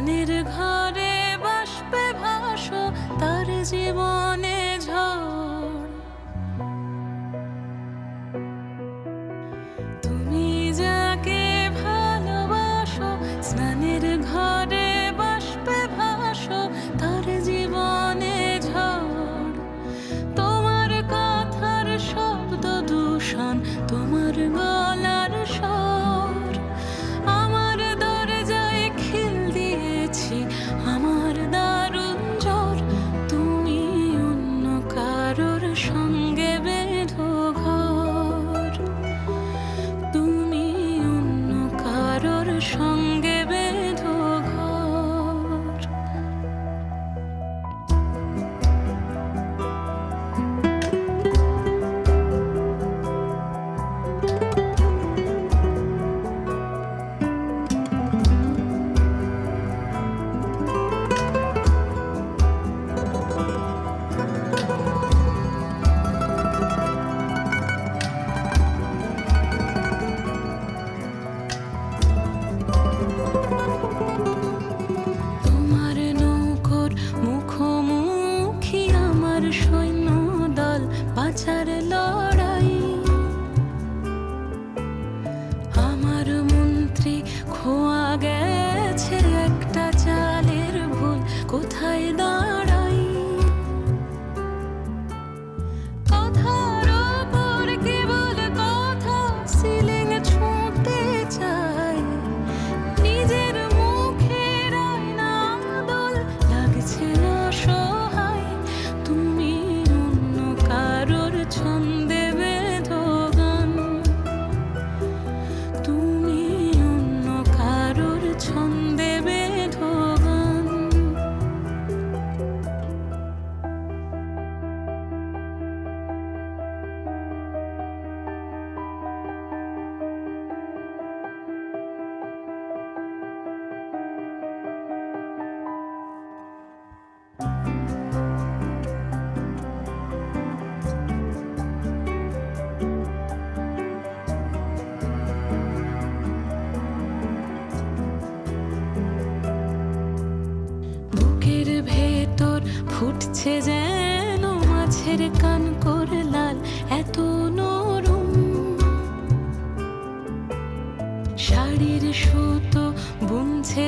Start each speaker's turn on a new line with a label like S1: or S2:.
S1: স্নানের ঘরে বাষ্পে ভাসো তার জীবনে ঝড়। তুমি যাকে ভালোবাসো স্নানের ঘরে বাষ্পে ভাসো তার জীবনে ঝড়। তোমার কথার শব্দ দূষণ, তোমার গলার স্বর আমার দরজায় খিল দিয়েছি, আমার দারুণ জ্বর। তুমি অন্য কারোর সঙ্গে বেঁধো ঘর, তুমি অন্য কারোর সঙ্গে বেঁধো ঘর। তোমার নৌকোর মুখোমুখি আমার সৈন্য দল, বাঁচার লড়াই। আমার মন্ত্রী খোয়া গেছে একটা চালের ভুল, কোথায় দাঁড়াই। কথার ওপর কেবল কথা, সিলিং ছুঁতে চাই। নিজের মুখের আয়না দোল লাগছে অসহায়। তুমি অন্য কারোর ছন্দে বেঁধো গান, তুমি অন্য কারোর ছন্দে বেঁধো গান। বুকের ভেতর ফুটছে যেন মাছের কান করে লাল, এত নরম। শাড়ির সুতো বুনছে